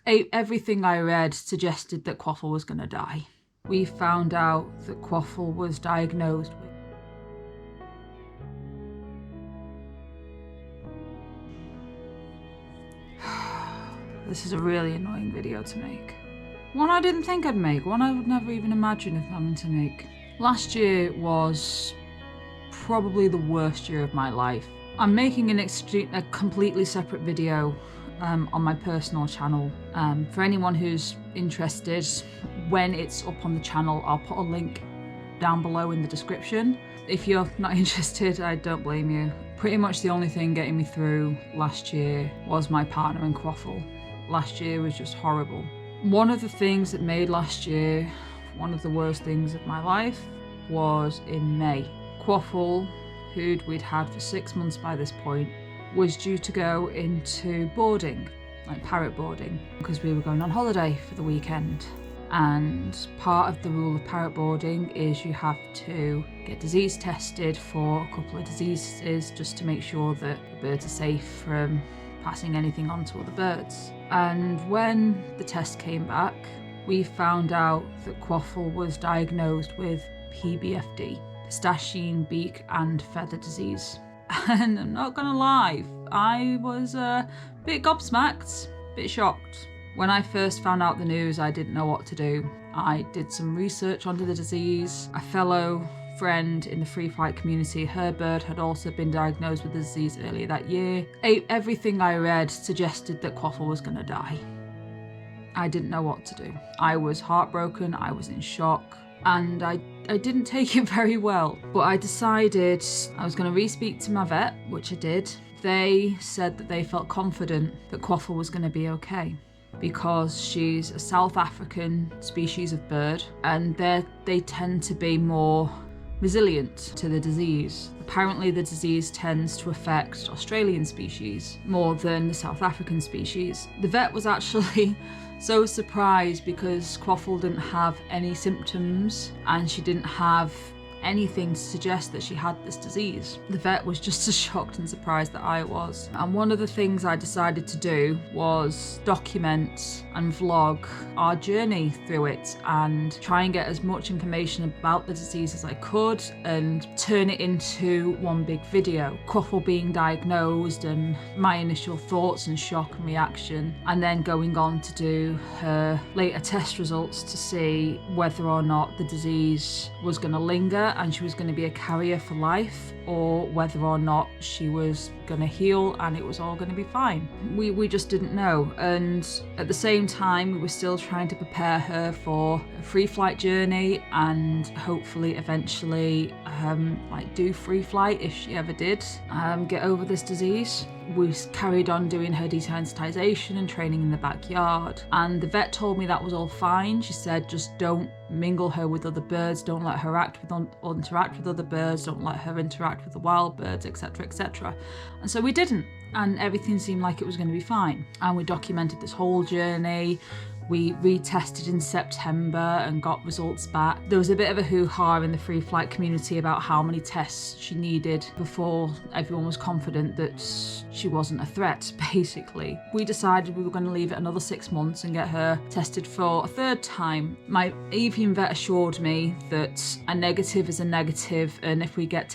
Everything I read suggested that Quaffle was going to die. We found out that Quaffle was diagnosed with This is a really annoying video to make. One I didn't think I'd make, one I would never even imagine of having to make. Last year was probably the worst year of my life. I'm making a completely separate video on my personal channel. For anyone who's interested, when it's up on the channel, I'll put a link down below in the description. If you're not interested, I don't blame you. Pretty much the only thing getting me through last year was my partner and Quaffle. Last year was just horrible. One of the things that made last year one of the worst things of my life was in May. Quaffle, who we'd had for 6 months by this point, was due to go into boarding, like parrot boarding, because we were going on holiday for the weekend. And part of the rule of parrot boarding is you have to get disease tested for a couple of diseases just to make sure that the birds are safe from passing anything on to other birds. And when the test came back, we found out that Quaffle was diagnosed with PBFD, pistachine beak and feather disease. And I'm not gonna lie, I was a bit gobsmacked, a bit shocked. When I first found out the news, I didn't know what to do. I did some research onto the disease. A fellow friend in the free flight community, her bird had also been diagnosed with the disease earlier that year. Everything I read suggested that Quaffle was gonna die. I didn't know what to do. I was heartbroken, I was in shock, and I didn't take it very well. But I decided I was gonna re-speak to my vet, which I did. They said that they felt confident that Quaffle was gonna be okay, because she's a South African species of bird and they tend to be more resilient to the disease. Apparently the disease tends to affect Australian species more than the South African species. The vet was actually so surprised because Quaffle didn't have any symptoms and she didn't have anything to suggest that she had this disease. The vet was just as shocked and surprised that I was. And one of the things I decided to do was document and vlog our journey through it and try and get as much information about the disease as I could and turn it into one big video. Quaffle being diagnosed and my initial thoughts and shock and reaction, and then going on to do her later test results to see whether or not the disease was going to linger and she was going to be a carrier for life, or whether or not she was going to heal and it was all going to be fine. We just didn't know, and at the same time we were still trying to prepare her for a free flight journey and hopefully eventually do free flight if she ever did get over this disease. We carried on doing her desensitization and training in the backyard, and the vet told me that was all fine. She said just don't mingle her with other birds, don't let her interact with other birds, don't let her interact with the wild birds, etc, etc. And so we didn't, and everything seemed like it was going to be fine. And we documented this whole journey. We retested in September and got results back. There was a bit of a hoo-ha in the free flight community about how many tests she needed before everyone was confident that she wasn't a threat, basically. We decided we were going to leave it another 6 months and get her tested for a third time. My avian vet assured me that a negative is a negative, and if we get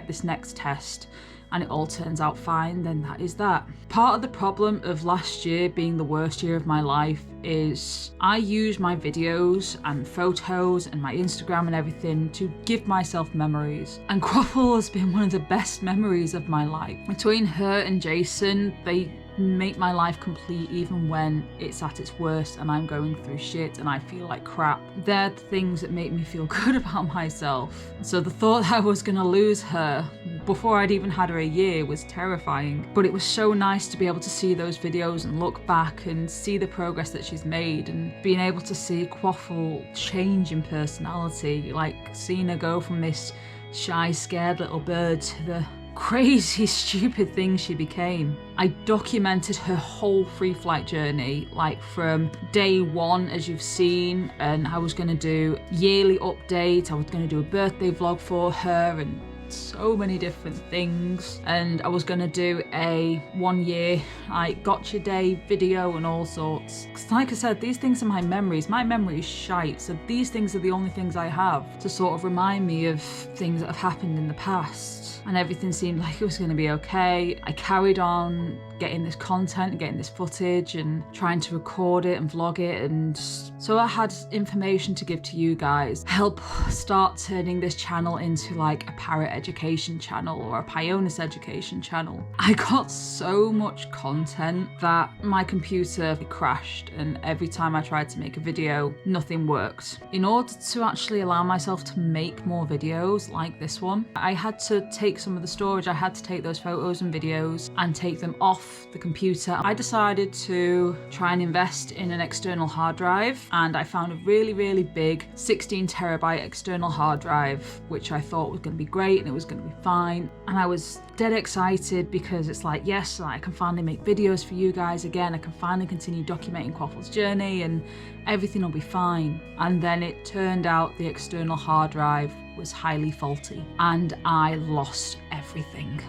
this next test and it all turns out fine, then that is that. Part of the problem of last year being the worst year of my life is I use my videos and photos and my Instagram and everything to give myself memories. And Quaffle has been one of the best memories of my life. Between her and Jason, they make my life complete even when it's at its worst and I'm going through shit and I feel like crap. They're the things that make me feel good about myself. So the thought that I was gonna lose her before I'd even had her a year was terrifying. But it was so nice to be able to see those videos and look back and see the progress that she's made, and being able to see Quaffle change in personality, like seeing her go from this shy, scared little bird to the crazy, stupid thing she became. I documented her whole free flight journey, like from day one, as you've seen, and I was going to do yearly update. I was going to do a birthday vlog for her and so many different things, and I was gonna do a 1 year like gotcha day video and all sorts. Because like I said, these things are my memories. My memory is shite, so these things are the only things I have to sort of remind me of things that have happened in the past. And everything seemed like it was gonna be okay. I carried on getting this content, getting this footage and trying to record it and vlog it, and so I had information to give to you guys. Help start turning this channel into like a parrot education channel or a Pionus education channel. I got so much content that my computer crashed, and every time I tried to make a video, nothing worked. In order to actually allow myself to make more videos like this one, I had to take some of the storage, I had to take those photos and videos and take them off the computer. I decided to try and invest in an external hard drive, and I found a really big 16 terabyte external hard drive, which I thought was going to be great and it was going to be fine. And I was dead excited because it's like, yes, I can finally make videos for you guys again. I can finally continue documenting Quaffle's journey and everything will be fine. And then it turned out the external hard drive was highly faulty and I lost everything.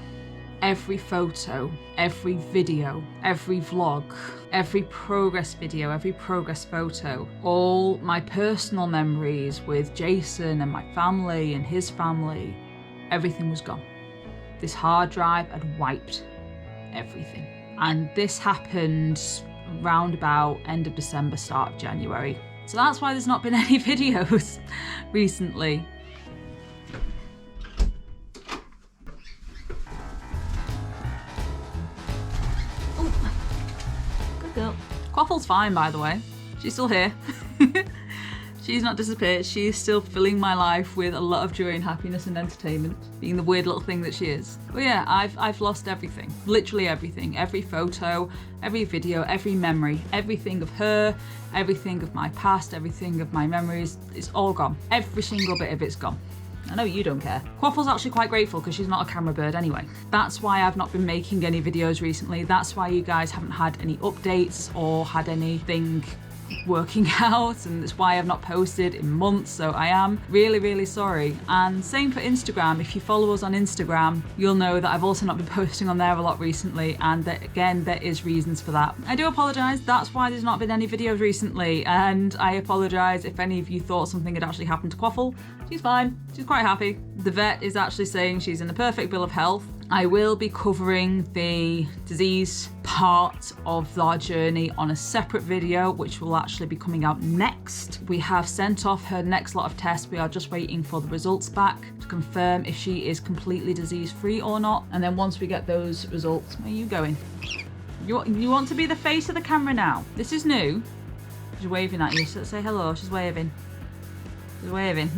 Every photo, every video, every vlog, every progress video, every progress photo, all my personal memories with Jason and my family and his family, everything was gone. This hard drive had wiped everything. And this happened round about end of December, start of January. So that's why there's not been any videos recently. Quaffle's fine, by the way. She's still here. She's not disappeared. She's still filling my life with a lot of joy and happiness and entertainment, being the weird little thing that she is. But yeah, I've lost everything. Literally everything. Every photo, every video, every memory, everything of her, everything of my past, everything of my memories. It's all gone. Every single bit of it's gone. I know you don't care. Quaffle's actually quite grateful because she's not a camera bird anyway. That's why I've not been making any videos recently. That's why you guys haven't had any updates or had anything working out, and it's why I've not posted in months, so I am really sorry. And same for Instagram. If you follow us on Instagram, you'll know that I've also not been posting on there a lot recently, and that again, there is reasons for that. I do apologise, that's why there's not been any videos recently, and I apologise if any of you thought something had actually happened to Quaffle. She's fine, she's quite happy. The vet is actually saying she's in a perfect bill of health. I will be covering the disease part of our journey on a separate video, which will actually be coming out next. We have sent off her next lot of tests. We are just waiting for the results back to confirm if she is completely disease-free or not. And then once we get those results, where are you going? You want to be the face of the camera now? This is new. She's waving at you, so say hello. She's waving. She's waving.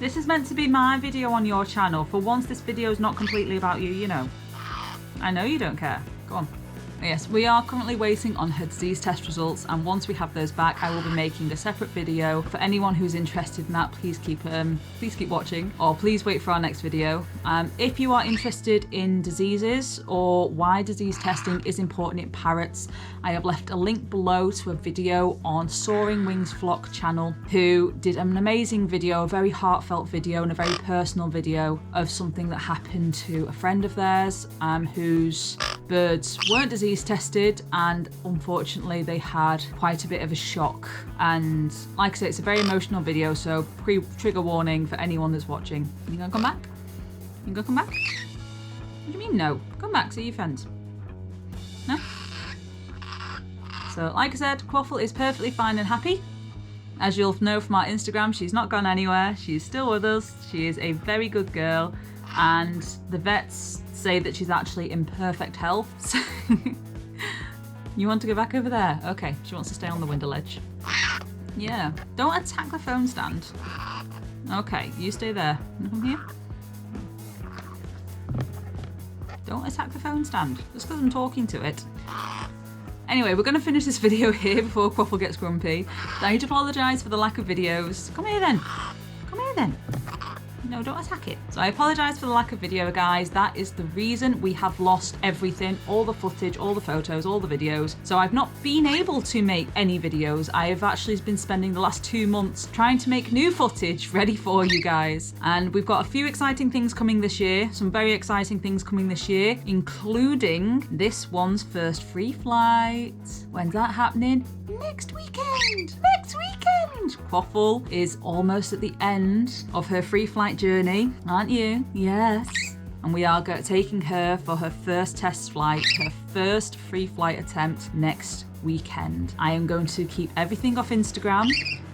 This is meant to be my video on your channel. For once, this video is not completely about you, you know. I know you don't care. Go on. Yes, we are currently waiting on her disease test results, and once we have those back, I will be making a separate video. For anyone who's interested in that, please keep watching, or please wait for our next video. If you are interested in diseases or why disease testing is important in parrots, I have left a link below to a video on Soaring Wings Flock channel, who did an amazing video, a very heartfelt video and a very personal video of something that happened to a friend of theirs whose birds weren't disease tested, and unfortunately they had quite a bit of a shock. And like I say, it's a very emotional video, so trigger warning for anyone that's watching. You gonna come back? You gonna come back? What do you mean no? Come back, see your friends. No? So like I said, Quaffle is perfectly fine and happy. As you'll know from our Instagram, she's not gone anywhere. She's still with us. She is a very good girl, and the vets say that she's actually in perfect health. You want to go back over there? Okay, she wants to stay on the window ledge. Yeah, don't attack the phone stand. Okay, you stay there. Come here. Don't attack the phone stand, just because I'm talking to it. Anyway, we're going to finish this video here before Quaffle gets grumpy. I need to apologise for the lack of videos. Come here then. Come here then. No, don't attack it. So I apologise for the lack of video, guys. That is the reason we have lost everything, all the footage, all the photos, all the videos. So I've not been able to make any videos. I have actually been spending the last 2 months trying to make new footage ready for you guys. And we've got a few exciting things coming this year, some very exciting things coming this year, including this one's first free flight. When's that happening? Next weekend! Next weekend! Quaffle is almost at the end of her free flight journey, aren't you? Yes. And we are taking her for her first test flight, her first free flight attempt next weekend. I am going to keep everything off Instagram.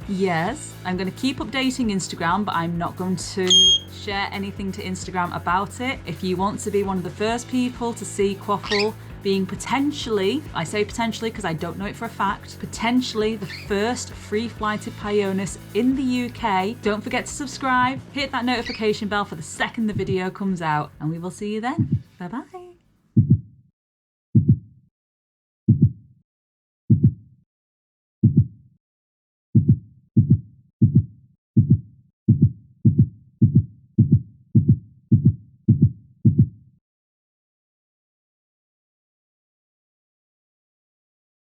Yes, I'm going to keep updating Instagram, but I'm not going to share anything to Instagram about it. If you want to be one of the first people to see Quaffle being potentially, I say potentially because I don't know it for a fact, potentially the first free flighted Pionus in the UK, don't forget to subscribe, hit that notification bell for the second the video comes out, and we will see you then. Bye bye.